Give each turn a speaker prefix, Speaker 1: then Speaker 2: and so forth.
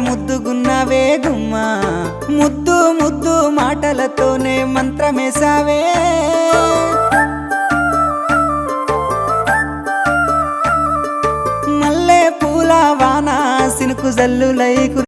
Speaker 1: ముద్దుగున్నావే గుమ్మా ముద్దు ముద్దు మాటలతోనే మంత్రమేసావే మల్లె పూల వాన సినుకు జల్లులై